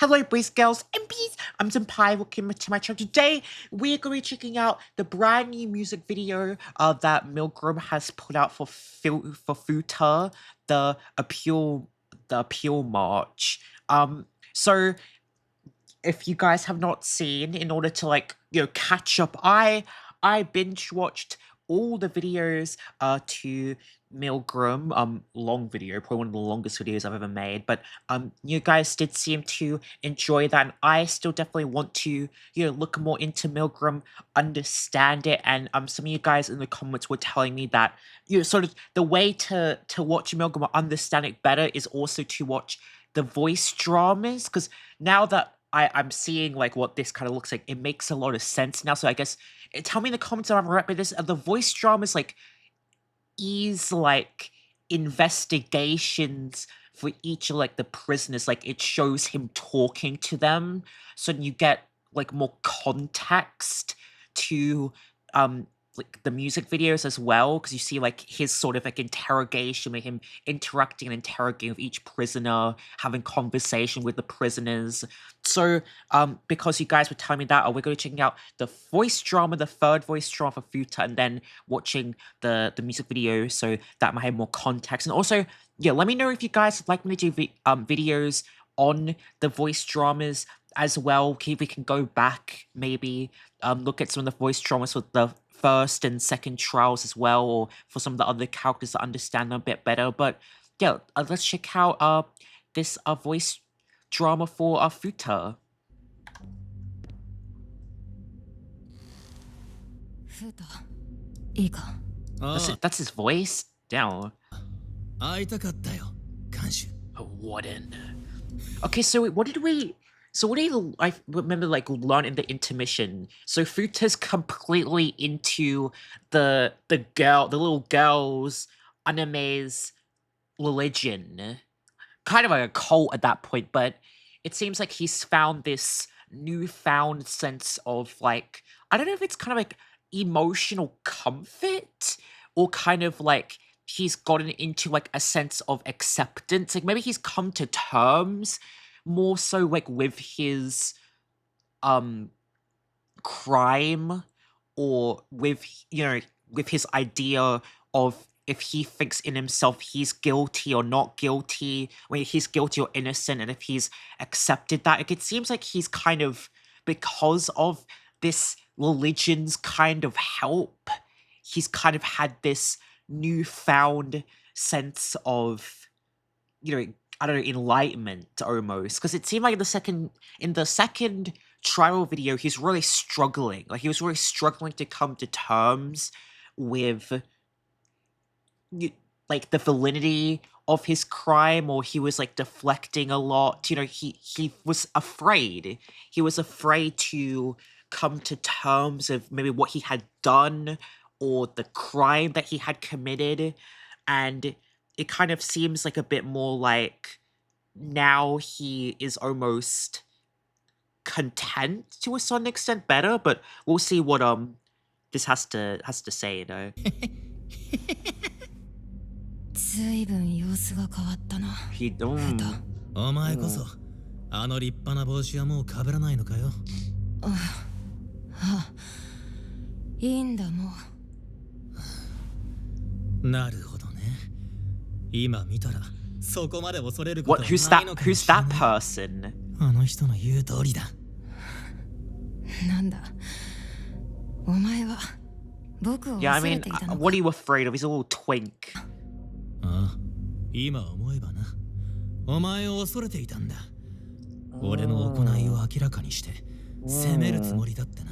Hello, boys, girls, and bees. I'm Senpai. Welcome to my channel. Today, we're going to be checking out the brand new music video that MILGRAM has put out for Futa, the appeal march. So if you guys have not seen, in order to catch up, I binge watched all the videos to MILGRAM, long video, probably one of the longest videos I've ever made, but you guys did seem to enjoy that, and I still definitely want to look more into MILGRAM, understand it, and some of you guys in the comments were telling me that sort of the way to watch MILGRAM or understand it better is also to watch the voice dramas, because now that I'm seeing what this kind of looks like, it makes a lot of sense now. So I guess tell me in the comments if I'm right by this. The voice dramas is investigations for each of the prisoners. It shows him talking to them, so you get more context to the music videos as well, because you see his sort of interrogation with him interacting and interrogating with each prisoner, having conversation with the prisoners. So because you guys were telling me that, we're going to be checking out the voice drama, the third voice drama for Futa, and then watching the music video, so that might have more context. And also, yeah, let me know if you guys would like me to do videos on the voice dramas as well. If we can go back, maybe look at some of the voice dramas for the first and second trials as well, or for some of the other characters to understand them a bit better. But yeah, let's check out this voice drama for Futa. That's his voice? Down. A warden. Okay, so what did I remember learn in the intermission? So Futa's completely into the little girl's anime's religion. Kind of like a cult at that point, but it seems like he's found this newfound sense of I don't know if it's kind of emotional comfort, or kind of he's gotten into a sense of acceptance. Maybe he's come to terms more so with his crime, or with his idea of if he thinks in himself he's guilty or not guilty, when he's guilty or innocent, and if he's accepted that. It seems like he's kind of, because of this religion's kind of help, he's kind of had this newfound sense of I don't know, enlightenment almost, because it seemed like in the second trial video, he's really struggling. He was really struggling to come to terms with the validity of his crime, or he was deflecting a lot. He was afraid. He was afraid to come to terms of maybe what he had done or the crime that he had committed, and it kind of seems a bit more now he is almost content to a certain extent, better, but we'll see what this has to say, He don't. お前こそあの立派な帽子はもう被らないのかよ。いいんだもう。なるほどね。今見たらそこまで恐れることはないのかもしれない。 Who's that person? あの人の言う通りだ。なんだ。お前は僕を Yeah, I 恐れ mean, ていたのか。 what are you afraid of? He's a little twink. ああ、今思えばな。お前を恐れていたんだ。俺の行いを明らかにして責めるつもりだってな。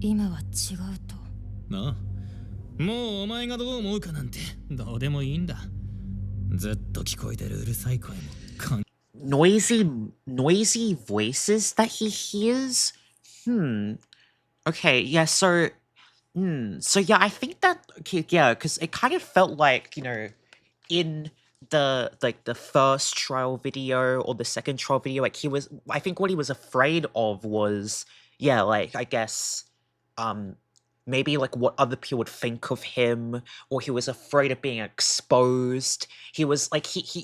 今は違うと。なあ、もうお前がどう思うかなんてどうでもいいんだ。ずっと聞こえてるうるさい声も。Noisy voices that he hears? Okay, yeah, so yeah, I think that, okay, yeah, because it kind of felt in the first trial video or the second trial video, I think what he was afraid of was, yeah, I guess, maybe what other people would think of him, or he was afraid of being exposed. He was he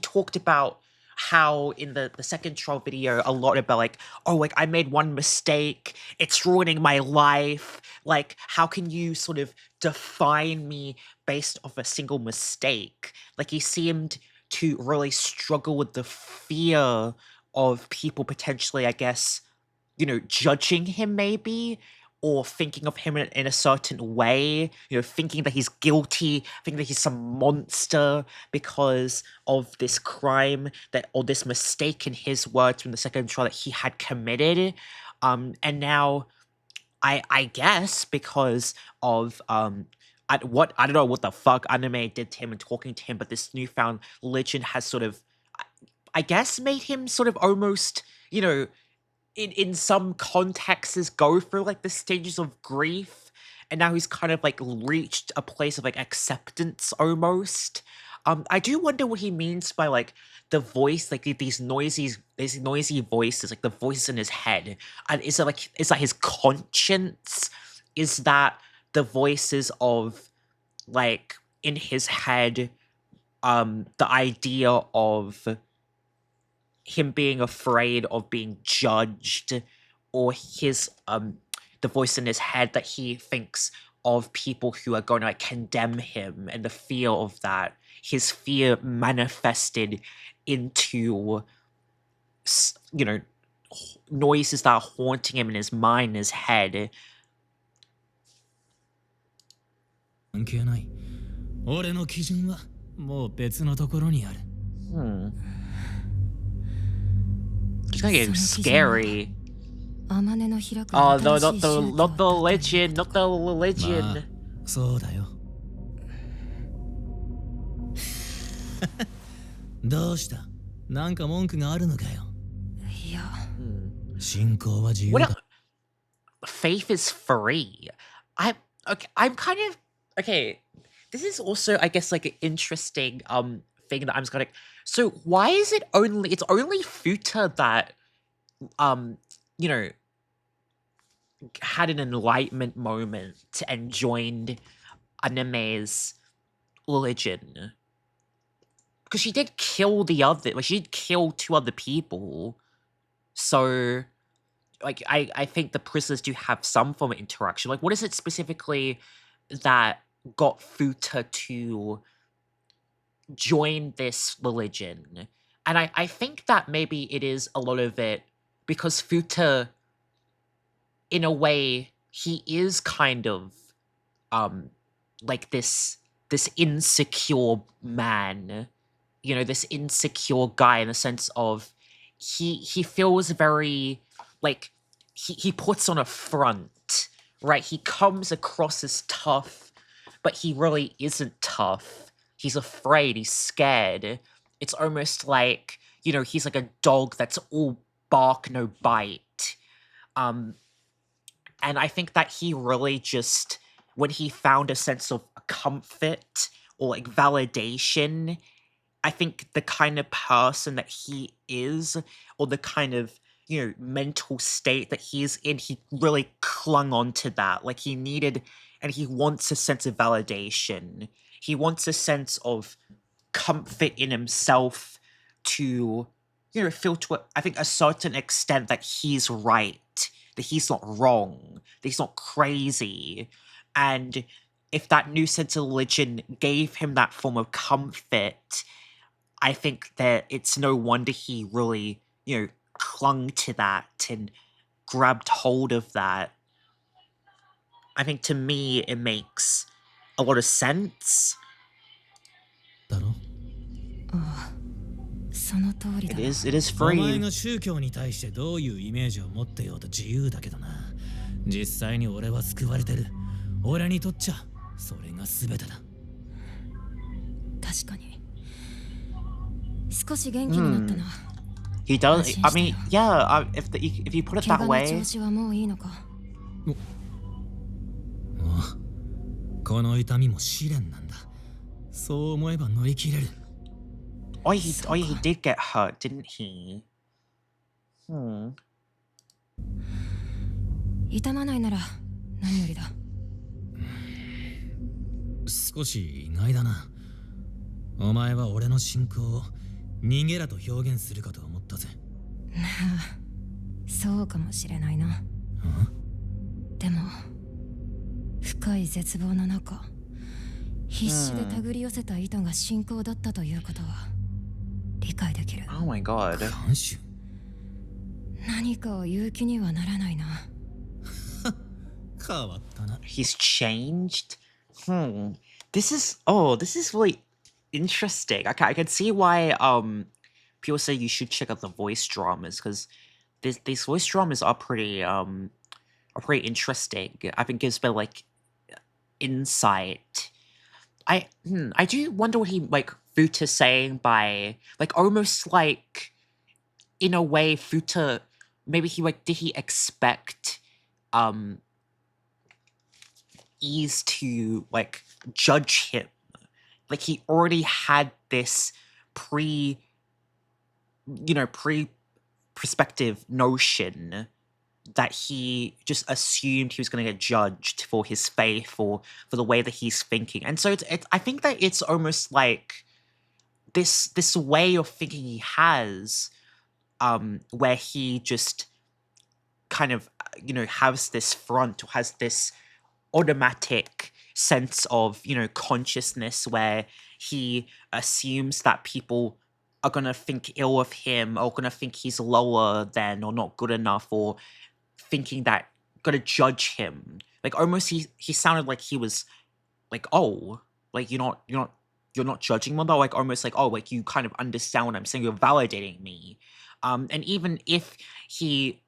talked about how in the second trial video a lot about like, oh, like I made one mistake, it's ruining my life. Like, how can you sort of define me based off a single mistake? Like he seemed to really struggle with the fear of people potentially, I guess, judging him maybe, or thinking of him in a certain way, thinking that he's guilty, thinking that he's some monster because of this crime or this mistake in his words from the second trial that he had committed. And now I guess because of I don't know what the fuck anime did to him and talking to him, but this newfound religion has sort of I guess made him sort of almost, in some contexts go through like the stages of grief, and now he's kind of like reached a place of like acceptance almost. I do wonder what he means by like the voice, like these noisy voices, like the voice in his head. And is that his conscience? Is that the voices of like in his head, the idea of him being afraid of being judged, or his the voice in his head that he thinks of people who are going to like condemn him, and the fear of that, his fear manifested into noises that are haunting him in his mind, in his head. 関係ない。俺の基準はもう別のところにある。It's gonna get scary. Oh, no, not the legend, not the religion. そうだよ。どうした？なんか文句があるのかよ。いや。信仰は自由だ。Faith is free. I'm kind of okay. This is also, I guess, like an interesting thing that I'm just gonna. So why is it's only Futa that had an enlightenment moment and joined anime's religion? Because she did kill she did kill 2 other people. So like I think the prisoners do have some form of interaction. Like what is it specifically that got Futa to join this religion? And I think that maybe it is a lot of it because Futa, in a way, he is kind of like this insecure man, this insecure guy, in the sense of he feels very like he puts on a front, right? He comes across as tough, but he really isn't tough. He's afraid, he's scared. It's almost like, he's like a dog that's all bark, no bite. And I think that he really just, when he found a sense of comfort or like validation, I think the kind of person that he is, or the kind of, mental state that he's in, he really clung on to that. Like he needed, and he wants a sense of validation. He wants a sense of comfort in himself to, feel to, I think, a certain extent that he's right, that he's not wrong, that he's not crazy. And if that new sense of religion gave him that form of comfort, I think that it's no wonder he really, clung to that and grabbed hold of that. I think to me it makes a lot of sense. It is free. お前が宗教に対してどういうイメージを持ってようと自由だけどな。実際に俺は救われてる。俺にとっちゃそれが全てだ。確かに。少し元気になったな。He does. I mean, yeah. If you put it that way. 調子はもういいのか。この痛みも試練なんだ。そう思えば乗り切れる。Oh, he did get hurt, didn't he? 痛まないなら何よりだ。少し意外だな。お前は俺の信仰を逃げらと表現するかと思ったぜ。そうかもしれないな。でも深い絶望の中、必死で手繰り寄せた意図が信仰だったということは理解できる。 Oh my god. 看守。何かを言う気にはならないな。変わったな。 He's changed? This is really interesting. I can see why people say you should check out the voice dramas, because these voice dramas are pretty interesting. I think gives bit like insight. I do wonder what he like Futa saying by like almost like in a way Futa maybe he like did he expect Ease to like judge him, like he already had this perspective notion that he just assumed he was going to get judged for his faith or for the way that he's thinking. And so it's I think that it's almost like this way of thinking he has where he just kind of has this front, or has this automatic sense of consciousness where he assumes that people are gonna think ill of him, or gonna think he's lower than or not good enough, or thinking that gonna judge him. Like almost he sounded like he was like, oh, like you're not judging me though, like almost like, oh, like you kind of understand what I'm saying, you're validating me. And even if he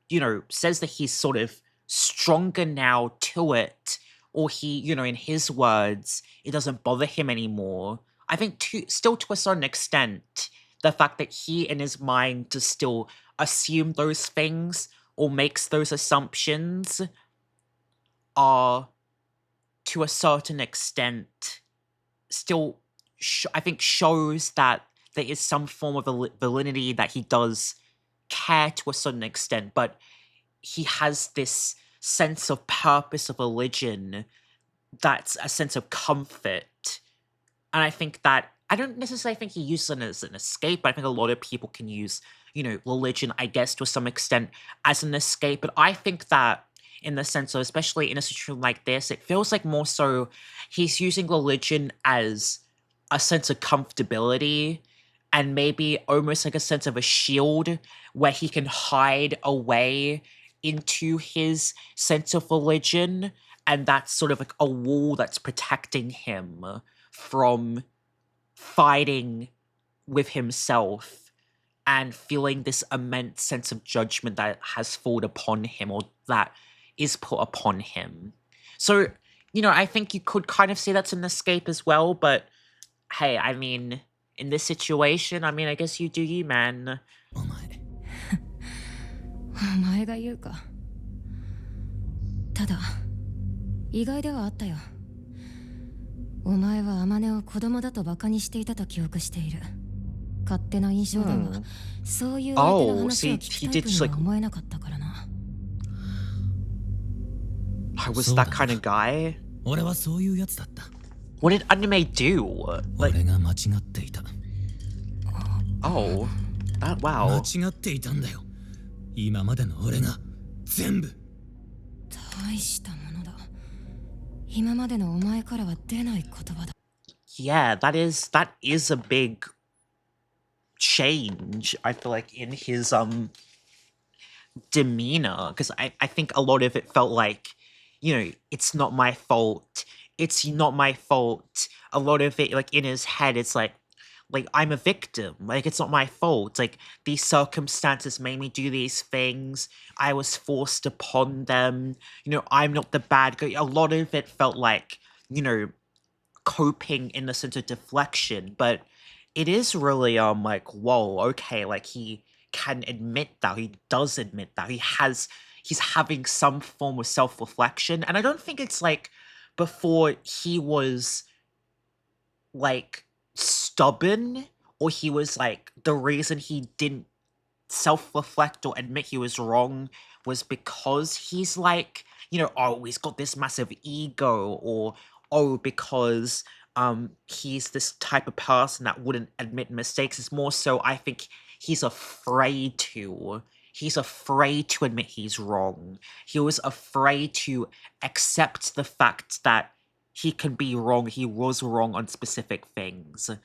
says that he's sort of stronger now to it, or he, in his words, it doesn't bother him anymore. I think still to a certain extent, the fact that he in his mind does still assume those things or makes those assumptions are, to a certain extent, still, I think shows that there is some form of validity, that he does care to a certain extent, but he has this sense of purpose of religion that's a sense of comfort. And I think that I don't necessarily think he uses it as an escape, but I think a lot of people can use religion, I guess, to some extent as an escape. But I think that in the sense of, especially in a situation like this, it feels like more so he's using religion as a sense of comfortability, and maybe almost like a sense of a shield where he can hide away into his sense of religion, and that's sort of like a wall that's protecting him from fighting with himself and feeling this immense sense of judgment that has fallen upon him, or that is put upon him. So, I think you could kind of say that's an escape as well, but hey, I mean, in this situation, I mean, I guess you do you, man. お前。お前が言うか。ただ意外ではあったよ。お前は天音を子供だとバカにしていたと記憶している。勝手な印象だが、そういう相手の話を聞くタイプには思えなかったからな。I was that kind of guy. 俺はそういうやつだった。What did anime do? Like, 俺が間違っていた。oh, wow. 間違っていたんだよ。今までの俺が全部。大したものだ。今までのお前からは出ない言葉だ。Yeah, that is a big change, I feel like, in his demeanor, because I think a lot of it felt like, it's not my fault. It's not my fault. A lot of it, like, in his head, it's like I'm a victim. Like, it's not my fault. Like, these circumstances made me do these things. I was forced upon them. I'm not the bad guy. A lot of it felt like, coping in the sense of deflection. But it is really, like, whoa, okay, like, he can admit that. He does admit that. He's having some form of self-reflection. And I don't think it's, like, before he was, like, stubborn, or he was like, the reason he didn't self-reflect or admit he was wrong was because he's like, oh, he's got this massive ego, or oh, because he's this type of person that wouldn't admit mistakes. It's more so I think he's afraid to. He's afraid to admit he's wrong. He was afraid to accept the fact that he can be wrong. He was wrong on specific things.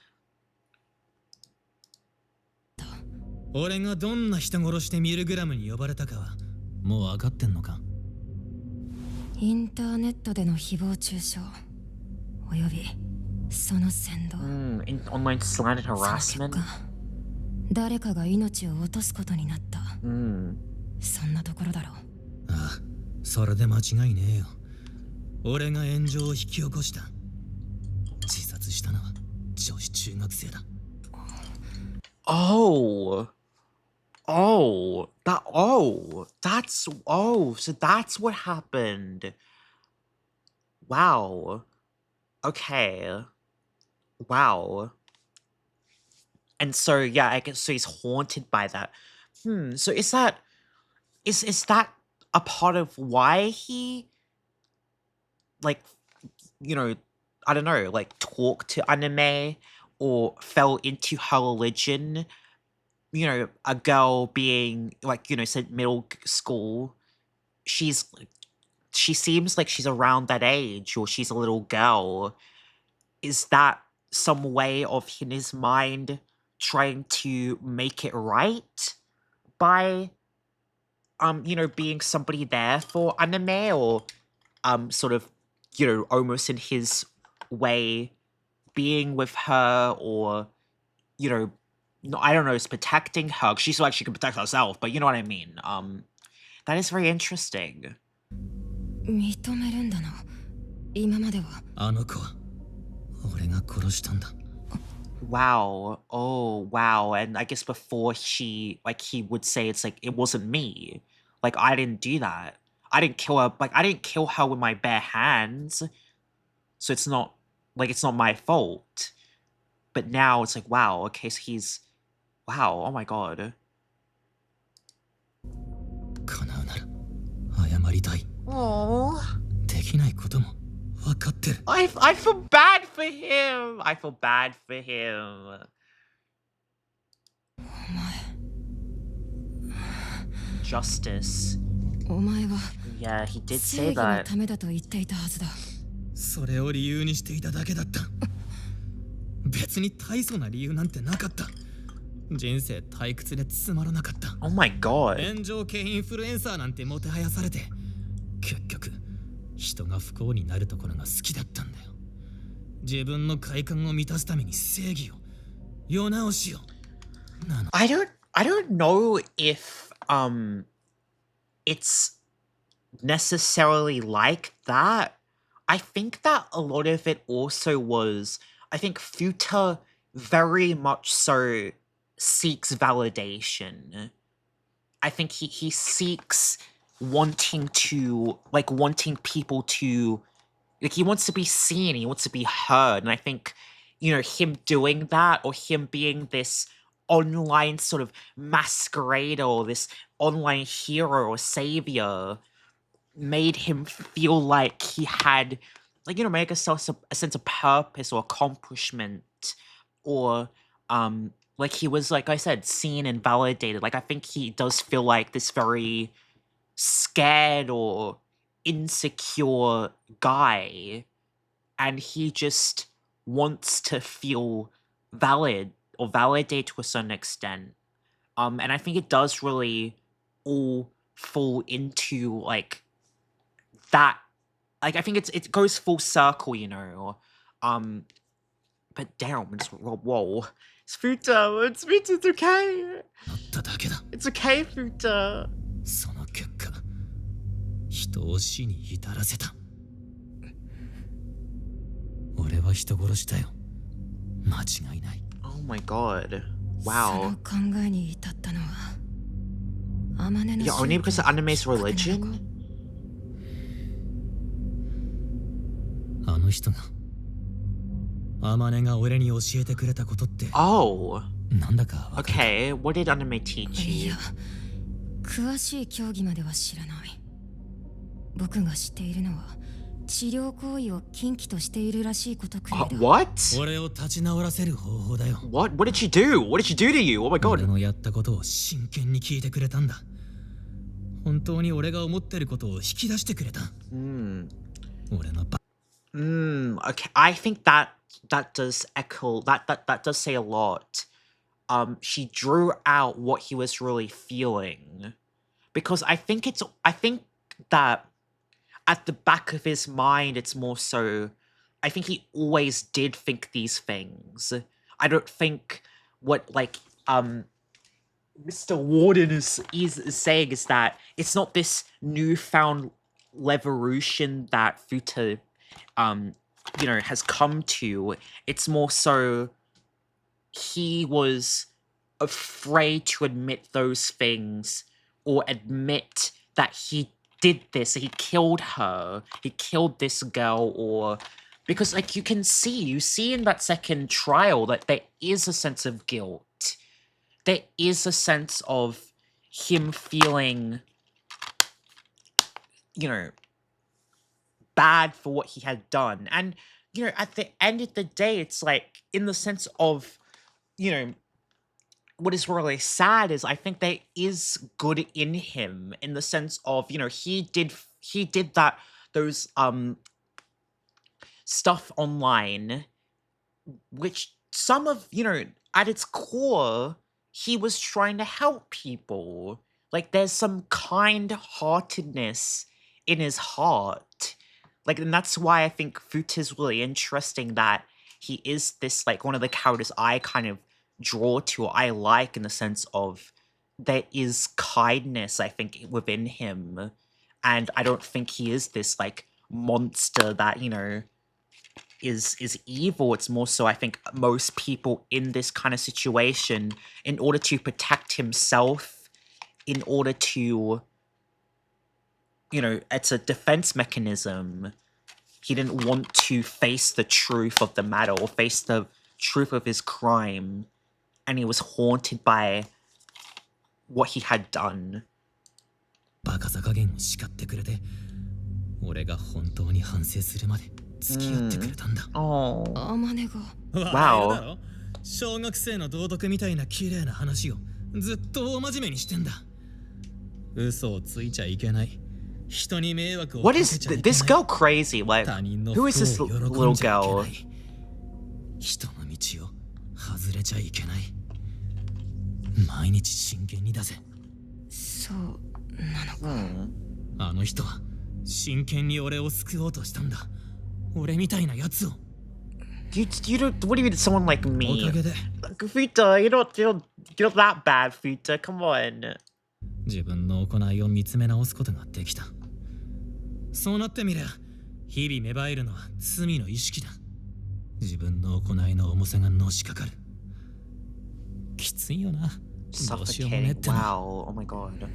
俺がどんな人殺しでミルグラムに呼ばれたかはもう分かってんのか？インターネットでの誹謗中傷およびその扇動。Online slander harassment. 誰かが命を落とすことになった。そんなところだろう。ああ、それで間違いねえよ。俺が炎上を引き起こした。自殺したのは女子中学生だ。Oh, so that's what happened. Wow. Okay. Wow. And so yeah, I guess so he's haunted by that. So is that a part of why he like I don't know, like talked to anime or fell into her religion? A girl being like, said middle school, she seems like she's around that age, or she's a little girl. Is that some way of in his mind trying to make it right by being somebody there for anime, or sort of almost in his way being with her, or I don't know, is protecting her. She's like she can protect herself, but you know what I mean. That is very interesting. 認めるんだな。今までは。あの子は俺が殺したんだ。Wow. Oh, wow. And I guess before he would say it's like, it wasn't me. Like, I didn't do that. I didn't kill her. Like, I didn't kill her with my bare hands. So it's not my fault. But now it's like, wow, okay, so wow, oh my god. 叶うなら謝りたい。Oh. できないことも分かってる。I feel bad for him. I feel bad for him. Justice. お前は Yeah, he did 正 say 義の that. ためだと言っていたはずだ。それを理由にしていただけだった。別に大層な理由なんてなかった。人生退屈でつまらなかった。Oh my god. 炎上系インフルエンサーなんてもてはやされて、結局人が不幸になるところが好きだったんだよ。自分の快感を満たすために正義を、世直しを。I don't know if it's necessarily like that. I think that a lot of it also was, I think Futa very much so seeks validation. I think he seeks wanting people to, like, he wants to be seen, he wants to be heard. And I think, him doing that, or him being this online sort of masquerade, or this online hero or savior, made him feel like he had, like, make a sense of purpose or accomplishment, or like he was, like I said, seen and validated. Like, I think he does feel like this very scared or insecure guy, and he just wants to feel valid or validate to a certain extent. And I think it does really all fall into like that. Like, I think it goes full circle, but damn, whoa. It's Futa, it's okay. It's okay, Futa. その結果、人を死に至らせた。俺は人殺しだよ。間違いない。Oh my god. そ Wow. の考えに至ったのは、天音の Yeah, only because of anime's religion? あの人が、天音が俺に教えてくれたことって、Oh. なんだか分かる。Okay, what did anime teach い you? や、詳しい競技までは知らない。僕が知っているのは、治療行為を禁忌としているらしいことくらいだ。What? 俺を立ち直らせる方法だよ。What did she do? What did she do to you? Oh my 俺 god. のやったことを真剣に聞いてくれたんだ。本当に俺が思ってることを引き出してくれた。俺のバ Okay. I think that does echo that does say a lot. She drew out what he was really feeling. Because I think that at the back of his mind it's more so I think he always did think these things. I don't think what Mr. Warden is saying is that it's not this newfound revolution that Futa has come to. It's more so he was afraid to admit those things or admit that he did this, he killed her, he killed this girl, or because you see in that second trial that there is a sense of guilt. There is a sense of him feeling, bad for what he had done. And, at the end of the day, it's like, in the sense of, what is really sad is I think there is good in him in the sense of, he did those stuff online, which some of, at its core, he was trying to help people. Like, there's some kind-heartedness in his heart. Like, and that's why I think Futa is really interesting, that he is this, like, one of the characters I kind of draw to, I like, in the sense of there is kindness, I think, within him. And I don't think he is this, like, monster that, is evil. It's more so, I think, most people in this kind of situation, in order to protect himself, in order to, it's a defense mechanism. He didn't want to face the truth of the matter or face the truth of his crime. And he was haunted by what he had done. バカさ加減を叱ってくれて、俺が本当に反省するまで付き合ってくれたんだ。あまねが。Wow. 小学生の道徳みたいな綺麗な話をずっと大真面目にしてんだ。嘘をついちゃいけない。人に迷惑をか What け is ちゃいけない。this girl crazy? Like, who is this little girl? 人の道を外れちゃいけない。毎日真剣にだぜ。そうなのか。あの人は真剣に俺を救おうとしたんだ。俺みたいなやつを。You don't. What do you mean, someone like お me? かげで Futa, you're not that bad, Futa. Come on. 自分の行いを見つめ直すことができた。そうなってみりゃ、日々芽生えるのは罪の意識だ。自分の行いの重さがのしかかる。きついよな。どうしようもねえっての。Wow. Oh my god.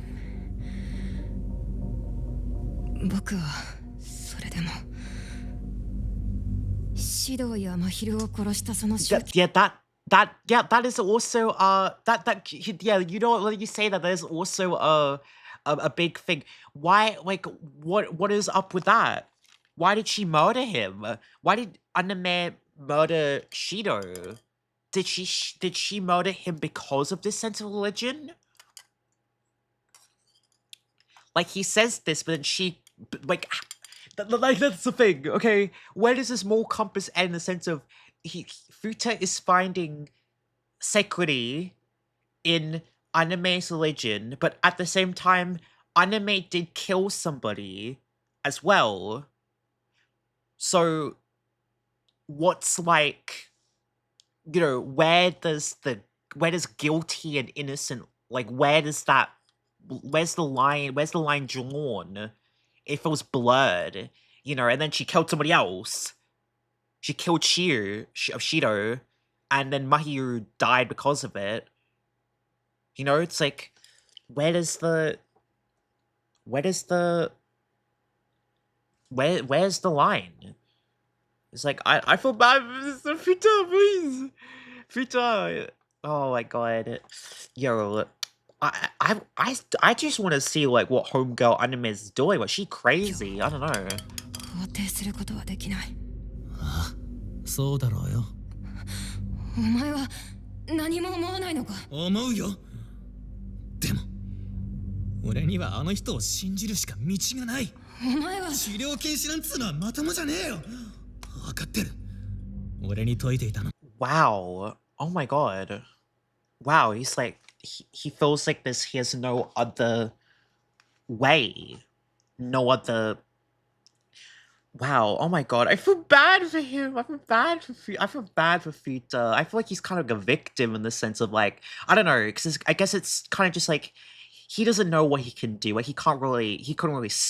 僕はそれでも指導や真昼を殺したその周期。That is also yeah, when you say that, there's also a big thing. Why, like, what is up with that? Why did she murder him? Why did Anime murder Shido? Did she murder him because of this sense of religion? Like, he says this, but then she, like that's the thing, okay? Where does this moral compass end in the sense of Futa is finding security in Anime's religion, but at the same time, Anime did kill somebody as well. So, what's like, where does guilty and innocent, like, where's the line drawn? If it was blurred, and then she killed somebody else. She killed Shido, and then Mahiru died because of it. It's like, where's the line? It's like, I feel bad for Futa, please. Futa. Oh my god. Yo, I just want to see, like, what Homegirl Anime is doing. Was she crazy? I don't know. 肯定することはできない。ああ、そうだろうよ。お前は何も思わないのか？思うよ。でも俺にはあの人を信じるしか道がない。お前は治療禁止なんつうのはまともじゃねえよ。分かってる。俺に説いていたの。 Wow. Oh my god. Wow, he's like he feels like this he has no other way. No other. Wow, oh my god. I feel bad for him. I feel bad for Futa. I feel like he's kind of a victim in the sense of like, I don't know, because I guess it's kind of just like he doesn't know what he can do. Like he couldn't really,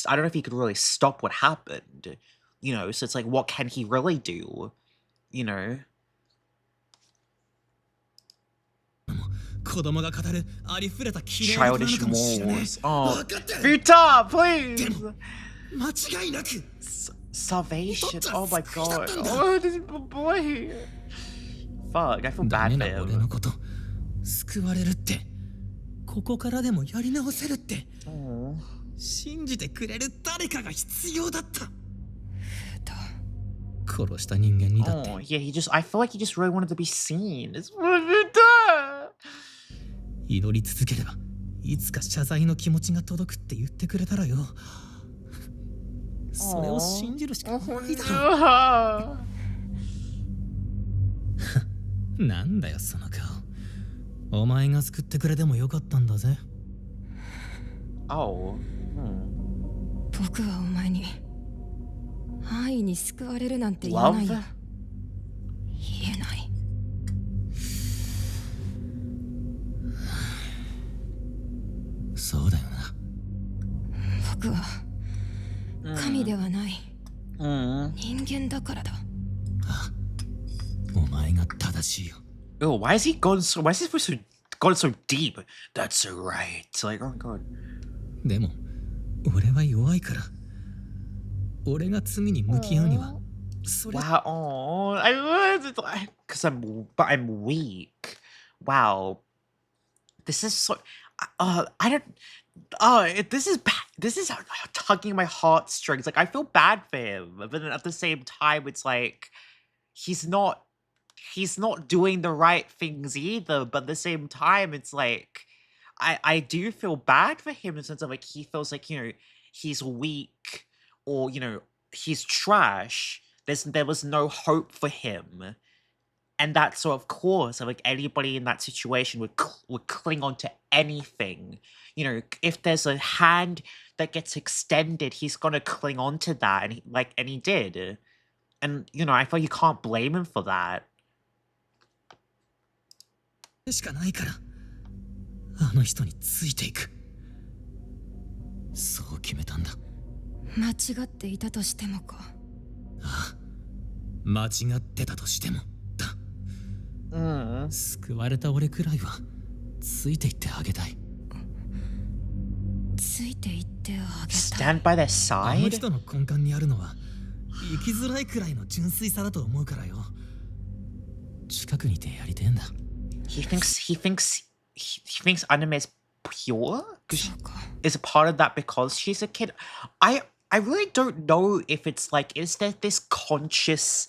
I don't know if he could really stop what happened, you know? So it's like, what can he really do, you know? 子供が語るありふれた綺麗なことなの Childish かもしれない。 morals. Oh, 分かってる。 Futa, please! 間違いなく Salvation. Oh my god. Oh, this boy. Fuck, I feel ダ bad メ for な俺 him. のこと救われるって、ここからでもやり直せるって、 Oh. 信じてくれる誰かが必要だった。だ殺した人間にだって Oh, yeah, I feel like he just really wanted to be seen. It's Futa! 祈り続ければいつか謝罪の気持ちが届くって言ってくれたらよ。それを信じるしかないだろう。なんだよその顔。お前が救ってくれてもよかったんだぜ。 Oh. 僕はお前に愛に救われるなんて言わないよ。 Love? 言えない。そうだよな。僕は神ではない、 Mm. 人間だからだ。あ、お前が正しいよ。 Oh, why is he going so? Why is he supposed to gone so deep? That's right. Like, oh my god. でも俺は弱いから。俺が罪に向き合うにはそれ。 Wow. Oh, because I'm weak. Wow. This is so. I don't. This is bad. This is tugging my heartstrings. Like I feel bad for him, but then at the same time, it's like he's not doing the right things either. But at the same time, it's like I do feel bad for him in the sense of like he feels like, you know, he's weak or, you know, he's trash. There was no hope for him. And that, so of course, like anybody in that situation would cling on to anything. You know, if there's a hand that gets extended, he's gonna cling on to that, and he did. And you know, I feel you can't blame him for that. しかないからあの人についていく。そう決めたんだ。間違っていたとしてもか。ああ、間違ってたとしてもだ。救われた俺くらいはついていってあげたい。ついていってあげたい。 Stand by their あの side? 人の根幹にあるのは生きづらいくらいの純粋さだと思うからよ。近くにいてやりてえんだ。He thinks anime is pure?そうか。 Is a part of that because she's a kid? I really don't know if it's like, is there this conscious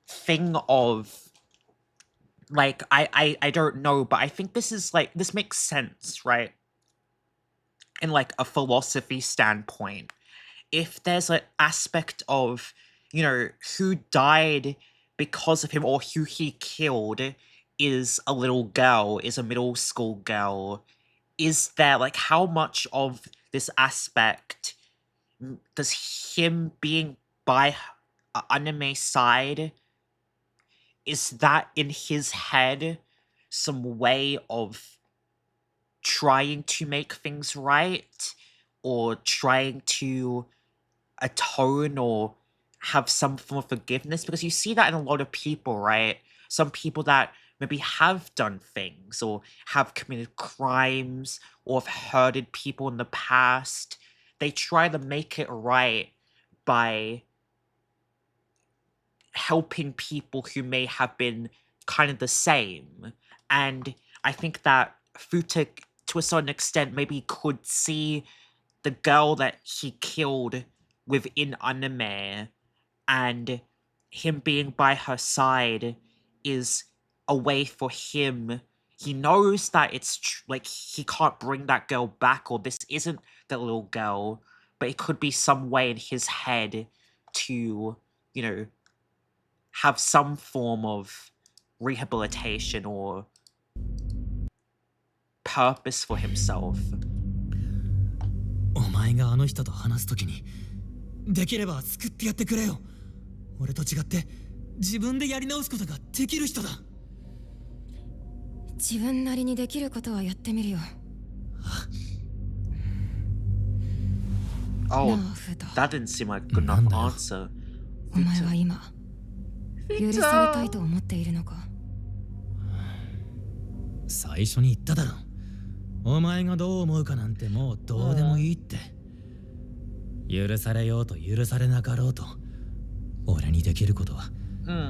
thing of like I don't know, but I think this is like, this makes sense, right? In like a philosophy standpoint, if there's an aspect of, you know, who died because of him or who he killed is a little girl, is a middle school girl, is there like how much of this aspect does him being by anime side, is that in his head some way of trying to make things right or trying to atone or have some form of forgiveness? Because you see that in a lot of people, right? Some people that maybe have done things or have committed crimes or have hurted people in the past, they try to make it right by helping people who may have been kind of the same. And I think that Futa, to a certain extent, maybe could see the girl that he killed within anime, and him being by her side is a way for him. He knows that it's like he can't bring that girl back, or this isn't the little girl, but it could be some way in his head to, you know, have some form of rehabilitation or purpose for himself. お前があの人と話すときにできれば救ってやってくれよ。俺と違って自分でやり直すことができる人だ。自分なりにできることはやってみるよ。Oh, that didn't seem like a good enough answer. お前は今許されたいと思っているのか？最初に言っただろ。お前がどう思うかなんてもうどうでもいいって。許されようと許されなかろうと、俺にできることは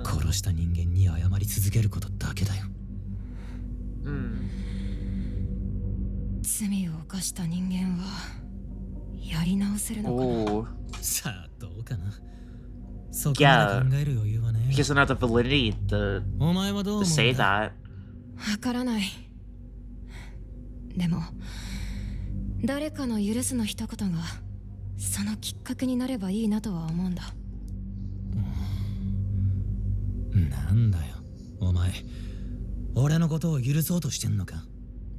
殺した人間に謝り続けることだけだよ。罪を犯した人間はやり直せるのかな？さあどうかな。そこまで考える余裕はね。He has another validity to say that. わからない。でも誰かの許すの一言がそのきっかけになればいいなとは思うんだ。なんだよお前、俺のことを許そうとしてんのか？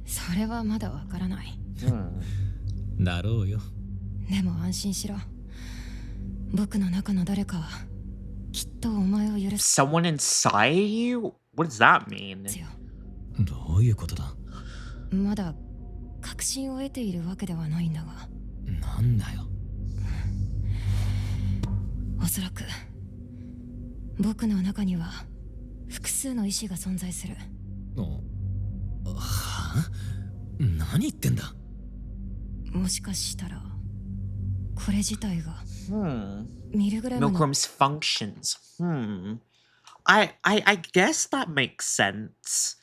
それはまだわからない。だろうよ。でも安心しろ。僕の中の誰かはきっとお前を許す。 Someone inside you? What does that mean? どういうことだ？まだ確信を得ているわけではないんだが。なんだよ。おそらく僕の中には複数の意志が存在する。はあ？何言ってんだ？もしかしたらこれ自体がミルグラムの Milgram's functions. I guess that makes sense.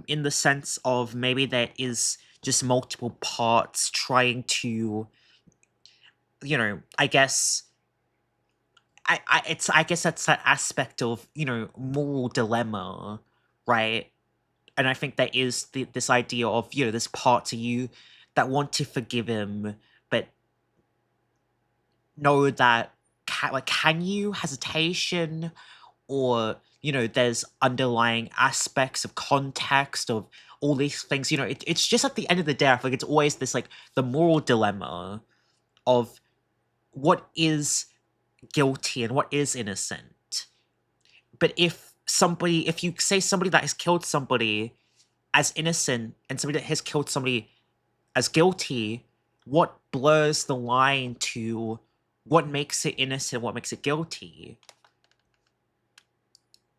In the sense of maybe there is just multiple parts trying to, you know, I guess that's that aspect of, you know, moral dilemma, right? And I think there is this idea of, you know, this part of you that want to forgive him, but know that can you? Hesitation, or, you know, there's underlying aspects of context of all these things. You know, it's just at the end of the day, I feel like it's always this like the moral dilemma of what is guilty and what is innocent. But if you say somebody that has killed somebody as innocent and somebody that has killed somebody as guilty, what blurs the line to what makes it innocent, what makes it guilty?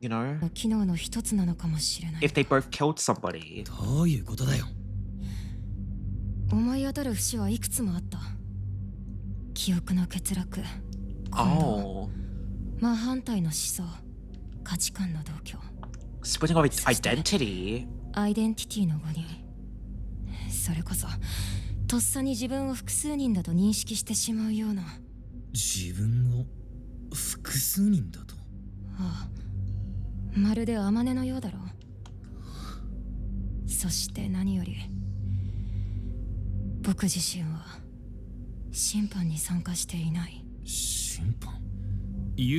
You know? If they both killed somebody. どういうことだよ。思い当たる節はいくつもあった。記憶の欠落、Oh. 真反対の思想、価値観の同居。Splitting of identity? アイデンティティの5人。それこそ、とっさに自分を複数人だと認識してしまうような。自分を複数人だと？ああ。まるでアマネのようだろう。そして何より僕自身は審判に参加していない。審判？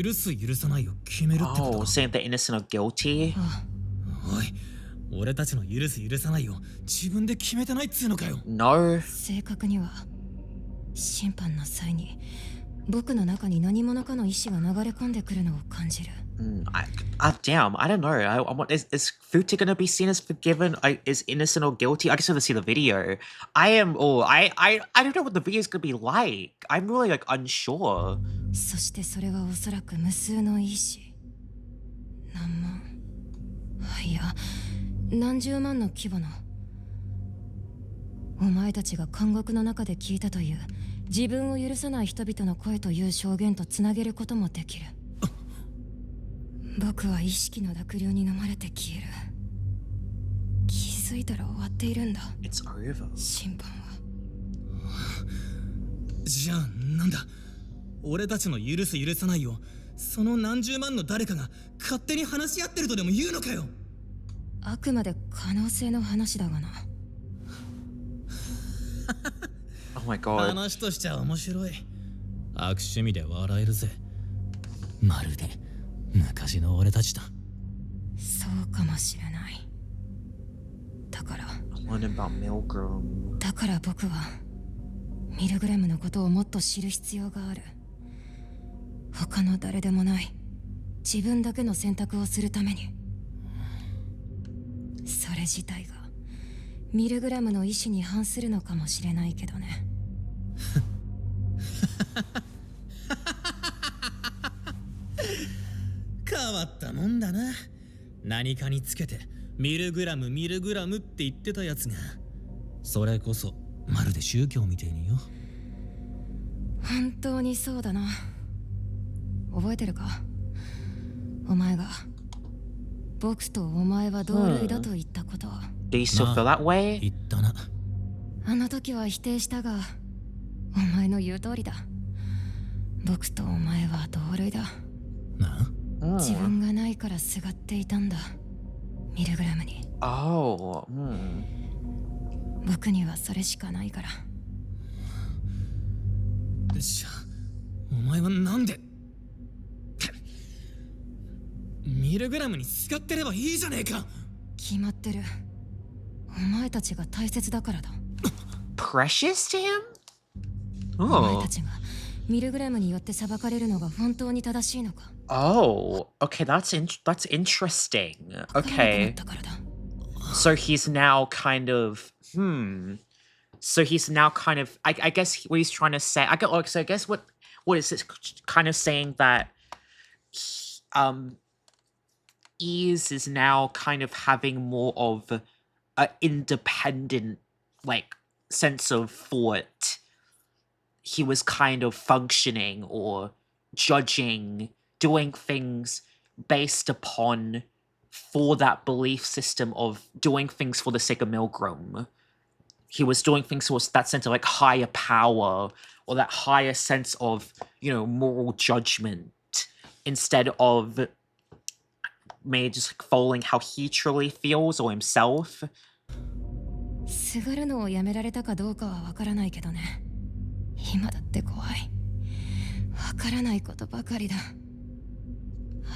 許す許さないを決めるってことか？ Oh, saying the innocent or guilty? おい、俺たちの許す許さないを自分で決めてないっつうのかよ。 No. 正確には審判の際に僕の中に何者かの意志が流れ込んでくるのを感じる。Damn, I don't know. Is Futa gonna be seen as forgiven? Is innocent or guilty? I just have to see the video. I don't know what the video is gonna be like. I'm really like unsure. そしてそれはおそらく無数の意志、何万、いや何十万の規模の、お前たちが監獄の中で聞いたという自分を許さない人々の声という証言とつなげることもできる。僕は意識の濁流に飲まれて消える。気づいたら終わっているんだ。It's over. 審判は。じゃあなんだ、俺たちの許す許さないをその何十万の誰かが勝手に話し合ってるとでも言うのかよ。あくまで可能性の話だがな。Oh my god. 話としちゃ面白い。悪趣味で笑えるぜ。まるで昔の俺たちだ。そうかもしれない。だから One about MILGRAM. だから僕はミルグラムのことをもっと知る必要がある。他の誰でもない自分だけの選択をするために。それ自体がミルグラムの意思に反するのかもしれないけどね。変わったもんだな。何かにつけてミルグラムって言ってたやつが、それこそまるで宗教みてえによ。本当にそうだな。覚えてるか、お前が僕とお前は同類だと言ったこと。Do you still feel that 言 way? ったな。あの時は否定したが、お前の言う通りだ。僕とお前は同類だ。なあ、自分がないからすがっていたんだ、ミルグラムに。Oh. 僕にはそれしかないから。じゃあお前はなんでミルグラムにすがってればいいじゃねえか。決まってる。お前たちが大切だからだ。Precious to him? お前 Oh. たちがミルグラムによって裁かれるのが本当に正しいのか。 Oh. Okay, that's interesting. わからなくなっ Okay. たからだ。 So he's now kind of So he's now kind of I guess what he's trying to say. So I guess what is this kind of saying that Ease is now kind of having more of an independent like sense of thought. He was kind of functioning or judging, doing things based upon for that belief system of doing things for the sake of MILGRAM. He was doing things towards that sense of like higher power or that higher sense of, moral judgment instead of maybe just like following how he truly feels or himself. すがるのをやめられたかどうかはわからないけどね。今だって怖い。わからないことばかりだ。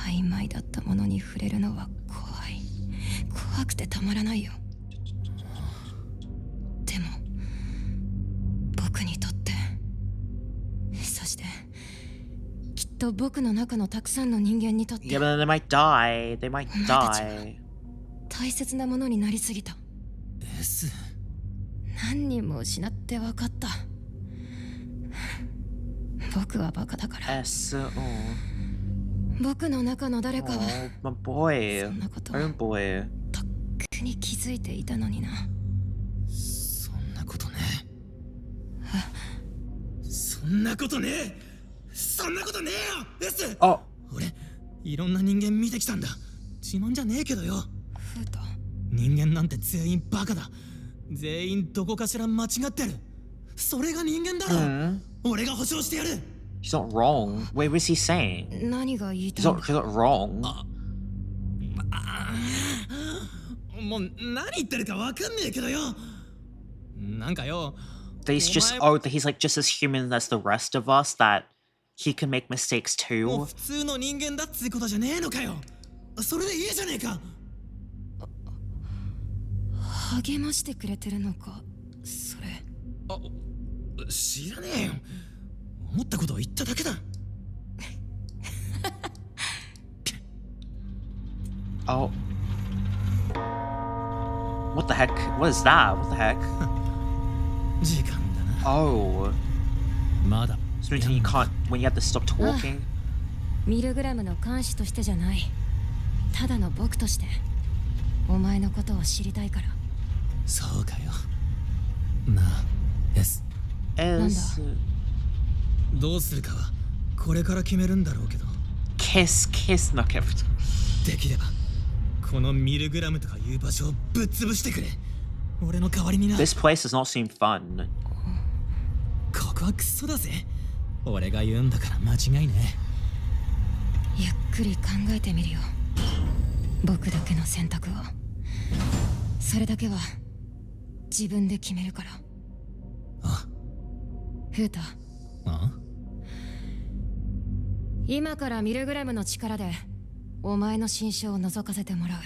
曖昧だったものに触れるのは怖い。怖くてたまらないよ。でも僕にとって、そしてきっと僕の中のたくさんの人間にとって、 Yeah, but then they might die. They might お前たちが die. 大切なものになりすぎた。 S。何人も失って分かった。僕はバカだから。 S. Oh. 僕の中の誰かは Oh, my boy. そんなことを Own boy. とっくに気づいていたのにな。そんなことね。そんなことねえ。そんなことねえよ。S。Oh. 俺いろんな人間見てきたんだ。自慢じゃねえけどよ。フータ、人間なんて全員バカだ。全員どこかしら間違ってる。それが人間だろ。俺が保証してやる。 He's not wrong. Wait, what is he saying? 何が言いた He's いん not, だ。 he's not wrong. もう何言ってるかわかんねえけどよ。なんかよ。 That he's just, that he's like just as human as the rest of us, that he can make mistakes もう too. 普通の人間だっつうことじゃねえのかよ。それでいいじゃねえか。励ましてくれてるのか、それ。知らねえよ。思ったことを言っただけだ。Oh. What the heck? What is that? What the heck? 時間だな。Oh. まだ。 So when you can't, when you have to stop talking? ミルグラムの監視としてじゃない。ただの僕として、お前のことを知りたいから。そうかよ。なあ、S。Is どうするかはこれから決めるんだろうけど。kiss, not kiss. できればこのミルグラムとかいう場所をぶっ潰してくれ。俺の代わりにな。 This place does not seem fun. ここはクソだぜ。俺が言うんだから間違いね。ゆっくり考えてみるよ。僕だけの選択を。それだけは自分で決めるから。あ、フータ、あ、今からミルグラムの力でお前の心象を覗かせてもらう。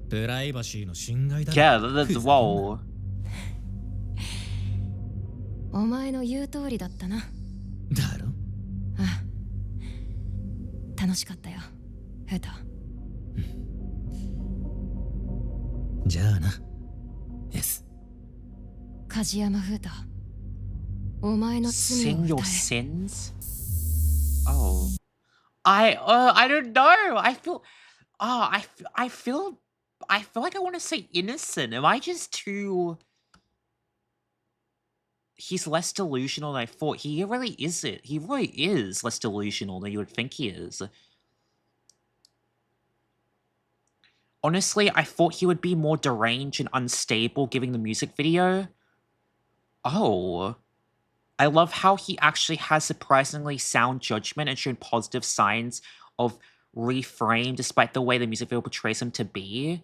プライバシーの侵害だろ。 Yeah, that's whoa. お前の言う通りだったな。だろ。ああ、楽しかったよ、フータ。じゃあな、S。梶山フータ、お前の罪を Sing 訴 your え。 sins? Oh. I don't know. I feel like I want to say innocent. Am I just too... He's less delusional than I thought. He really isn't. He really is less delusional than you would think he is. Honestly, I thought he would be more deranged and unstable giving the music video. Oh. I love how he actually has surprisingly sound judgment and shown positive signs of reframe despite the way the music video portrays him to be.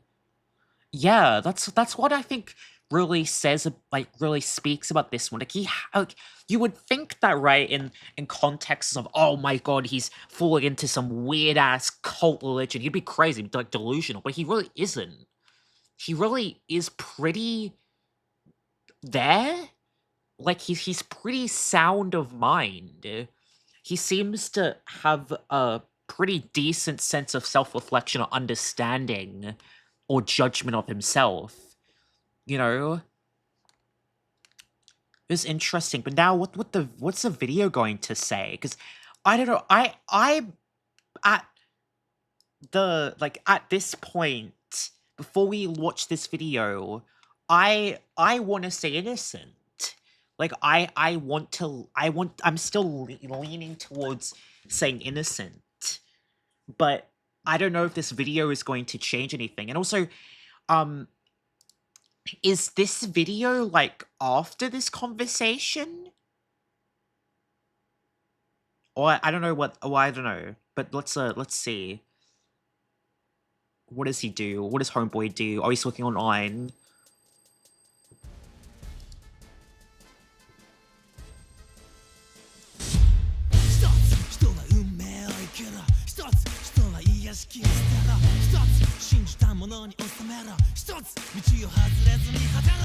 Yeah, that's what I think really says, like, really speaks about this one. Like, you would think that, right, in contexts of, oh my god, he's falling into some weird-ass cult religion, he'd be crazy, like, delusional, but he really isn't. He really is pretty... there? Like, he's pretty sound of mind. He seems to have a pretty decent sense of self-reflection or understanding or judgment of himself. You know? It's interesting, but now what's the video going to say? Because I don't know, at this point, before we watch this video, I want to say innocent. Like, I'm still leaning towards saying innocent. But I don't know if this video is going to change anything. And also, is this video, like, after this conversation? Or I don't know what... Oh, I don't know. But let's see. What does he do? What does Homeboy do? Oh, he's looking online.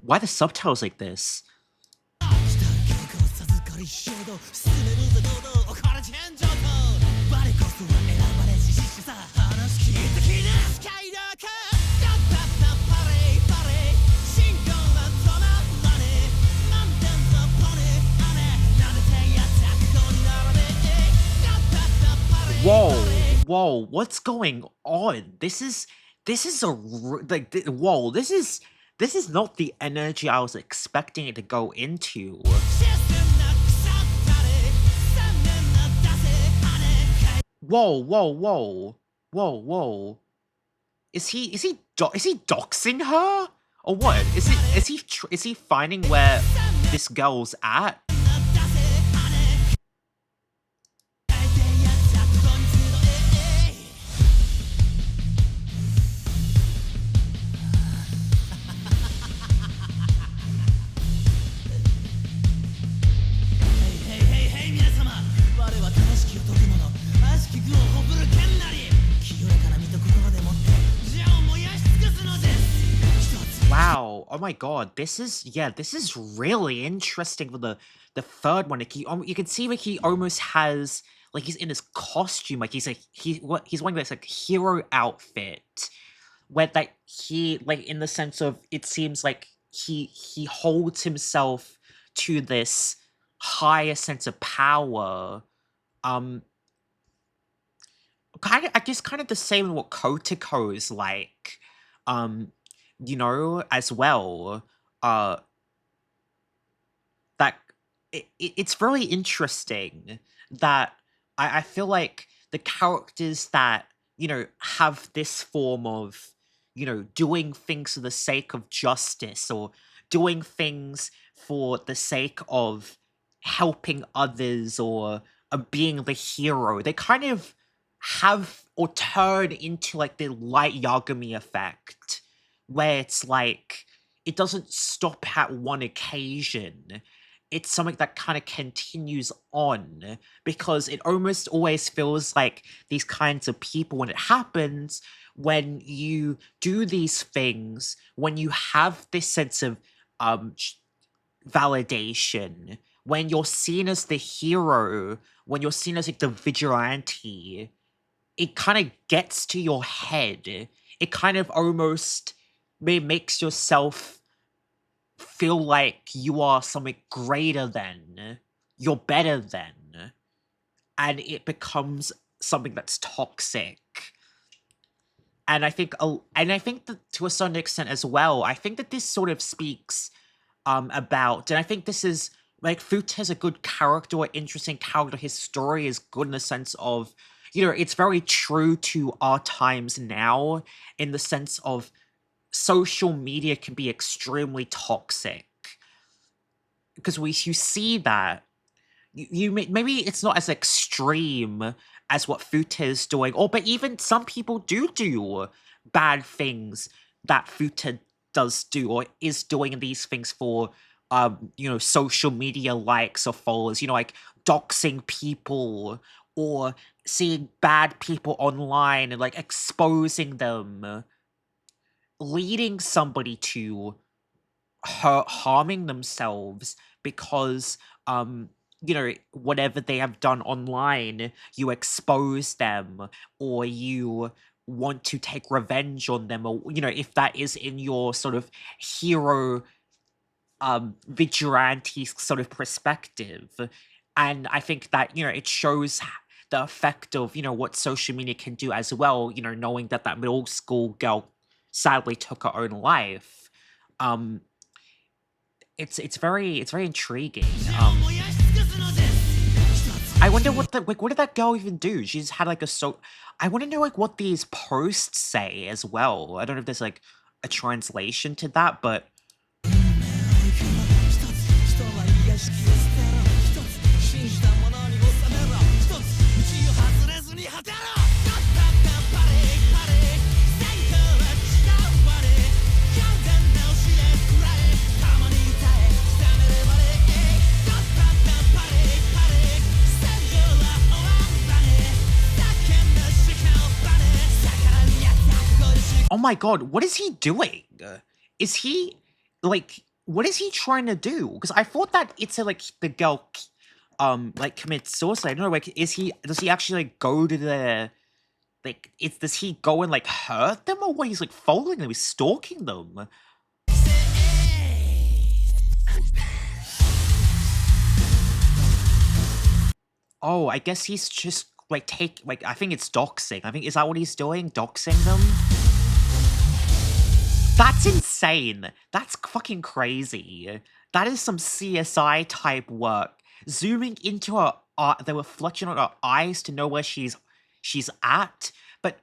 Why the subtitles like this? Whoa, what's going on? This is whoa, this is not the energy I was expecting it to go into. Whoa. Is he doxing her? Or what? Is he finding where this girl's at? Wow. Oh my god. This is really interesting for the third one. Like, you can see like he almost has, like, he's in his costume, like he's wearing this like hero outfit, where like he, like, in the sense of, it seems like he holds himself to this higher sense of power. Kind of, I guess, kind of the same with what Kotoko is like. You know, as well. That it's really interesting that I feel like the characters that, you know, have this form of, you know, doing things for the sake of justice, or doing things for the sake of helping others or being the hero. They kind of have or turn into like the light Yagami effect, where it's like it doesn't stop at one occasion. It's something that kind of continues on because it almost always feels like these kinds of people when it happens, when you do these things, when you have this sense of validation, when you're seen as the hero, when you're seen as like the vigilante, it kind of gets to your head. It kind of almost makes yourself feel like you are something greater than, you're better than, and it becomes something that's toxic. And I think that to a certain extent as well, I think that this sort of speaks about, and I think this is like Futa has a good character, or interesting character. His story is good in the sense of, it's very true to our times now, in the sense of social media can be extremely toxic. Because you see that, maybe it's not as extreme as what Futa is doing, but even some people do bad things that Futa does do, or is doing these things for social media likes or followers, like doxing people or seeing bad people online and like exposing them, leading somebody to harming themselves because whatever they have done online, you expose them, or you want to take revenge on them, or if that is in your sort of hero vigilante sort of perspective. And I think that it shows the effect of what social media can do as well, knowing that middle school girl sadly took her own life. It's very intriguing. I wonder what did that girl even do? She's had like I want to know like what these posts say as well. I don't know if there's like a translation to that, but oh my god, what is he doing? Is he like, what is he trying to do? Because I thought that it's like the girl like commits suicide. I don't know, like does he actually like go to the does he go and like hurt them, or what? He's like following them, he's stalking them. Oh, I guess he's just like I think it's doxing. I think, is that what he's doing? Doxing them? That's insane. That's fucking crazy. That is some CSI type work. Zooming into her, the reflection on her eyes to know where she's at. But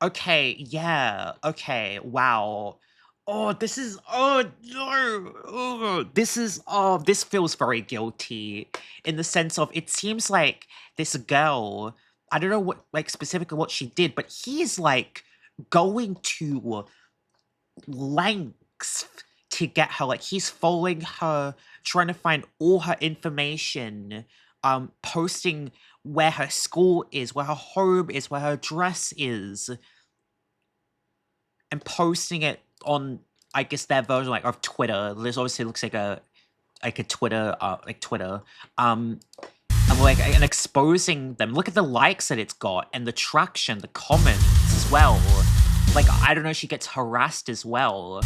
okay, yeah, okay, wow. Oh, this is, oh no, oh, this feels very guilty, in the sense of, it seems like this girl, I don't know what, like, specifically what she did, but he's like going to lengths to get her. Like, he's following her, trying to find all her information, posting where her school is, where her home is, where her address is, and posting it on, I guess, their version like of Twitter. This obviously looks like a Twitter, and exposing them. Look at the likes that it's got, and the traction, the comments as well. Like, I don't know, she gets harassed as well.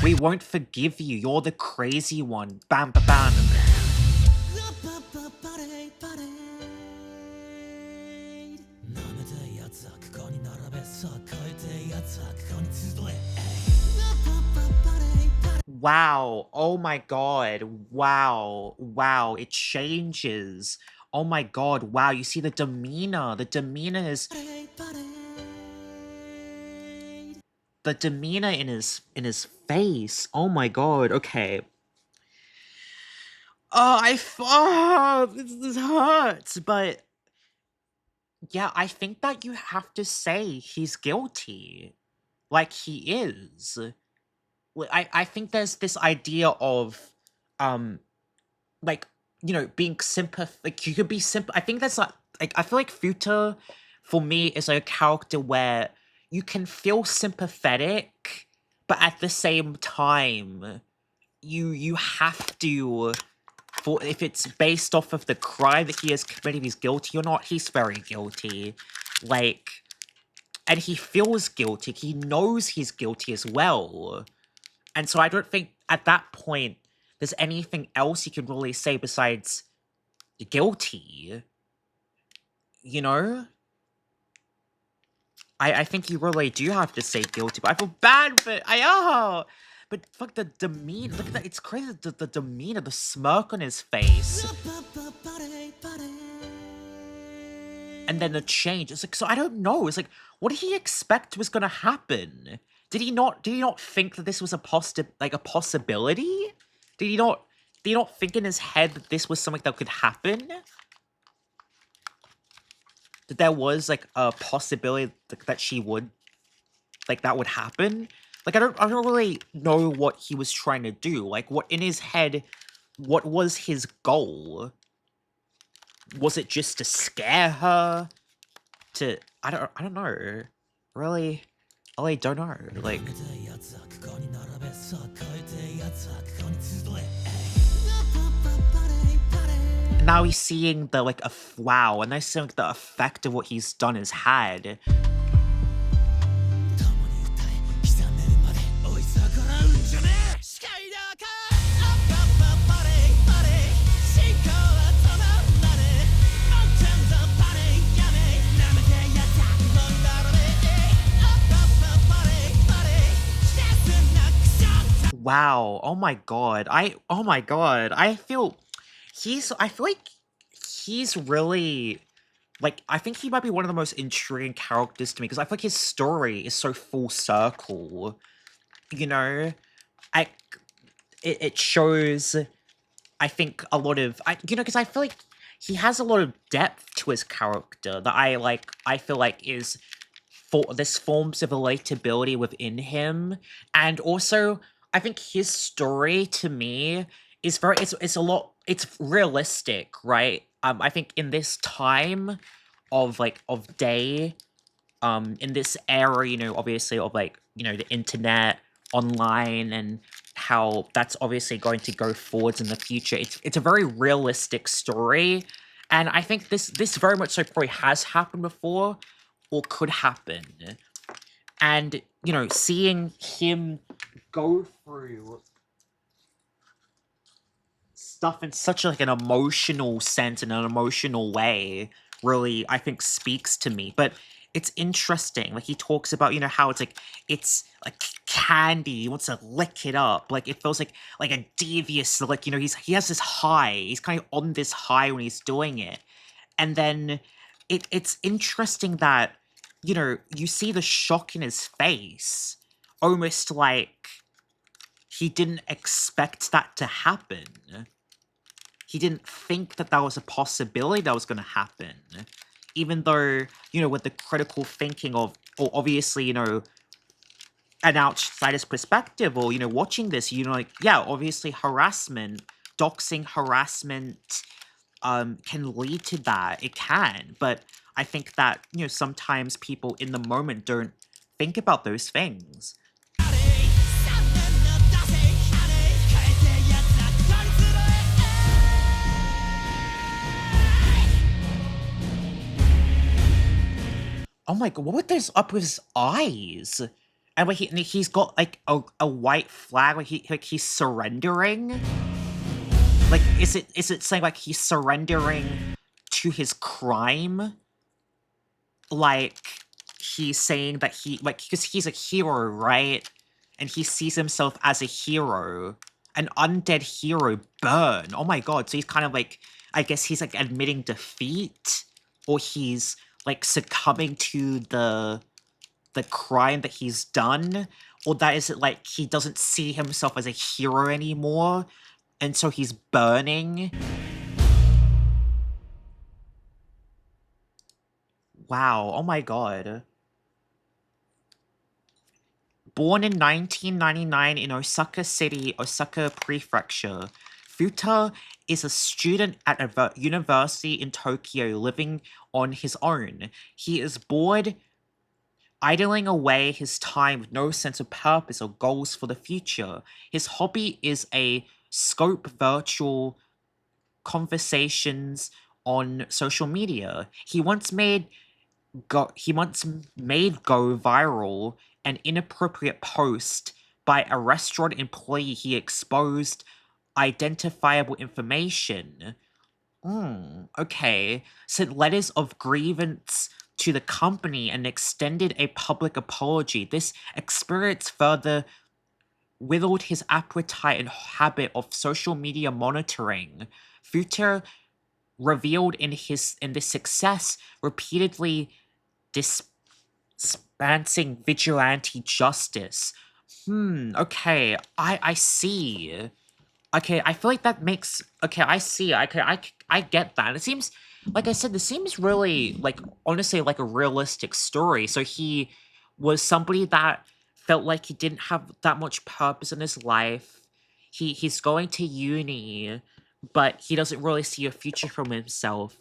We won't forgive you. You're the crazy one. Bam, bam, bam. Wow. Oh my god. Wow. Wow. It changes. Oh my god, wow, you see the demeanor. The demeanor is... The demeanor in his face. Oh my god, okay. This hurts, but... Yeah, I think that you have to say he's guilty. Like, he is. I think there's this idea of, like, you know, being like, you could be I think that's like, I feel like Futa, for me, is like a character where you can feel sympathetic, but at the same time, you have to, for if it's based off of the crime that he has committed, he's guilty or not, he's very guilty. Like, and he feels guilty. He knows he's guilty as well. And so I don't think at that point there's anything else he can really say besides guilty. You know? I think you really do have to say guilty, but I feel bad for but fuck the demeanor. Look at that. It's crazy. The demeanor, the smirk on his face. And then the change. It's like, so I don't know. It's like, what did he expect was gonna happen? Did he not think that this was a possibility? Did he not think in his head that this was something that could happen? That there was like a possibility that she would, like, that would happen? Like, I don't really know what he was trying to do. Like, what in his head, what was his goal? Was it just to scare her? I don't know. Really, I don't know. Like, now he's seeing the, like, wow, and I think the effect of what he's done has had. Wow. Oh my god. I feel like he's really, like, I think he might be one of the most intriguing characters to me because I feel like his story is so full circle. You know? It shows, I think, a lot of, you know, because I feel like he has a lot of depth to his character that I feel like is for this forms of relatability within him. And also, I think his story to me is very, it's realistic, right? I think in this time of day, in this era, you know, obviously of, like, you know, the internet, online, and how that's obviously going to go forwards in the future. It's a very realistic story, and I think this very much so probably has happened before, or could happen. And, you know, seeing him go through stuff in such like an emotional sense, in an emotional way, really, I think, speaks to me. But it's interesting. Like, he talks about, you know, how it's like candy. He wants to lick it up. Like, it feels like a devious, like, you know, he has this high. He's kind of on this high when he's doing it. And then it's interesting that, you know, you see the shock in his face, almost like he didn't expect that to happen. He didn't think that that was a possibility that was going to happen. Even though, you know, with the critical thinking of, or obviously, you know, an outsider's perspective, or, you know, watching this, you know, like, yeah, obviously harassment, doxing harassment, can lead to that. It can. But I think that, you know, sometimes people in the moment don't think about those things. Oh my god, what was up with his eyes? And like he's got like a white flag, like he's surrendering. Like, is it saying like he's surrendering to his crime? Like, he's saying that he, like, because he's a hero, right? And he sees himself as a hero. An undead hero burn. Oh my god. So he's kind of like, I guess he's like admitting defeat, or he's like succumbing to the crime that he's done, or that is it like he doesn't see himself as a hero anymore, and so he's burning. Wow. Oh my god. Born in 1999 in Osaka City, Osaka Prefecture, Futa is a student at a university in Tokyo living on his own. He is bored, idling away his time with no sense of purpose or goals for the future. His hobby is a scope virtual conversations on social media. He once made go viral an inappropriate post by a restaurant employee. He exposed identifiable information. Okay. Sent letters of grievance to the company and extended a public apology. This experience further whittled his appetite and habit of social media monitoring. Futa revealed in this success repeatedly dispensing vigilante justice. Okay, I see. Okay, I feel like that makes, okay, I see. Okay, I get that. It seems, like I said, this seems really, like, honestly, like a realistic story. So he was somebody that felt like he didn't have that much purpose in his life. He's going to uni, but he doesn't really see a future from himself.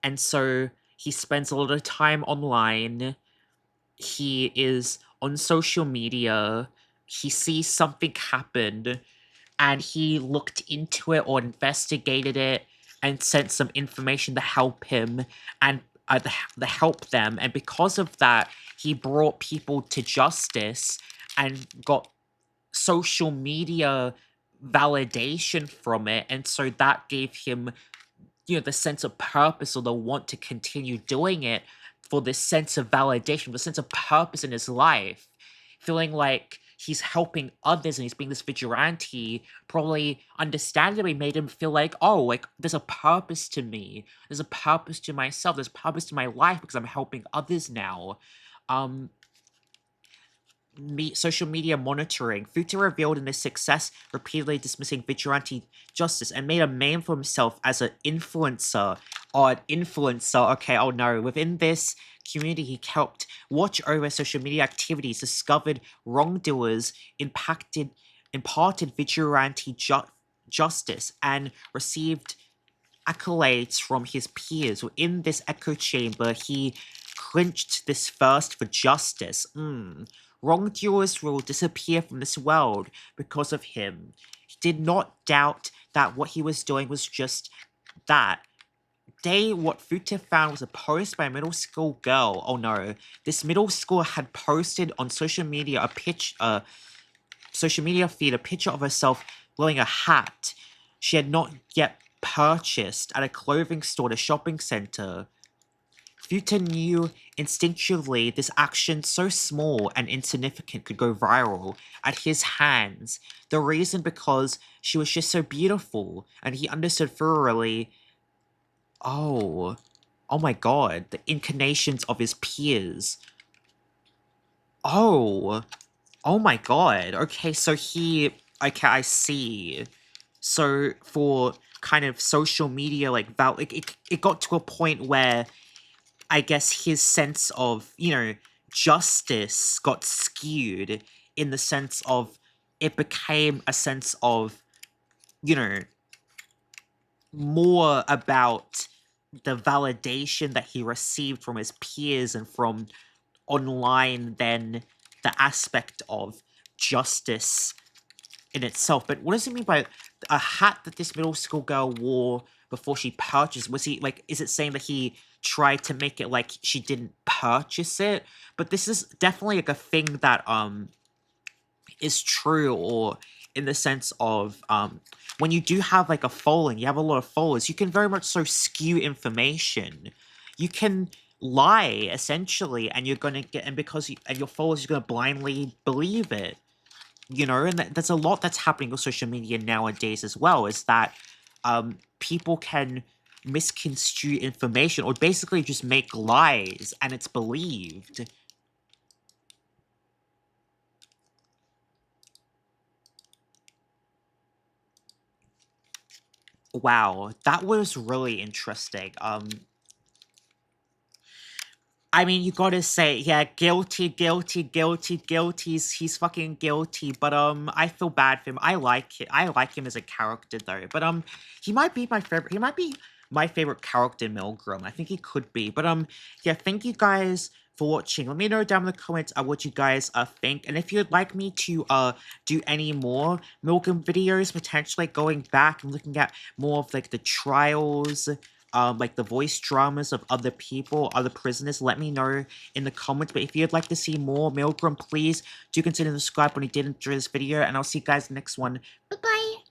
And so he spends a lot of time online. He is on social media. He sees something happen, and he looked into it or investigated it and sent some information to help him and to help them. And because of that, he brought people to justice and got social media validation from it. And so that gave him, the sense of purpose or the want to continue doing it for this sense of validation, the sense of purpose in his life, feeling like he's helping others and he's being this vigilante, probably understandably made him feel like, oh, like there's a purpose to me, there's a purpose to myself, there's purpose to my life because I'm helping others now. Social media monitoring. Futa revealed in this success, repeatedly dismissing vigilante justice and made a name for himself as an influencer. Okay, oh no. Within this community, he helped watch over social media activities, discovered wrongdoers, imparted vigilante justice, and received accolades from his peers. Within this echo chamber, he clinched this thirst for justice. Wrongdoers will disappear from this world because of him. He did not doubt that what he was doing was just that. What Futa found was a post by a middle school girl. Oh no. This middle schooler had posted on social media social media feed a picture of herself wearing a hat she had not yet purchased at a clothing store at a shopping center. Futa knew instinctively this action so small and insignificant could go viral at his hands. The reason because she was just so beautiful, and he understood thoroughly. Oh my god, the inclinations of his peers. Oh my god. Okay, so I see. So for kind of social media, like, it got to a point where I guess his sense of, justice got skewed in the sense of it became a sense of, more about the validation that he received from his peers and from online than the aspect of justice in itself. But what does it mean by a hat that this middle school girl wore before she purchased? Was he like, is it saying that he tried to make it like she didn't purchase it? But this is definitely like a thing that is true, or in the sense of when you do have like a following, you have a lot of followers, you can very much so skew information. You can lie essentially, and you're gonna get, and because and your followers are gonna blindly believe it. you know, and there's a lot that's happening on social media nowadays as well, is that people can misconstrue information or basically just make lies and it's believed. Wow, that was really interesting. I mean, you gotta say, yeah, guilty, guilty, guilty, guilty. He's fucking guilty. But I feel bad for him. I like him as a character though. But he might be my favorite. He might be my favorite character in MILGRAM. I think he could be. But yeah, thank you guys for watching. Let me know down in the comments what you guys think, and if you'd like me to do any more MILGRAM videos, potentially going back and looking at more of like the trials, like the voice dramas of other people, other prisoners, let me know in the comments. But if you'd like to see more MILGRAM, please do consider subscribe when you did enjoy this video, and I'll see you guys in the next one. Bye-bye!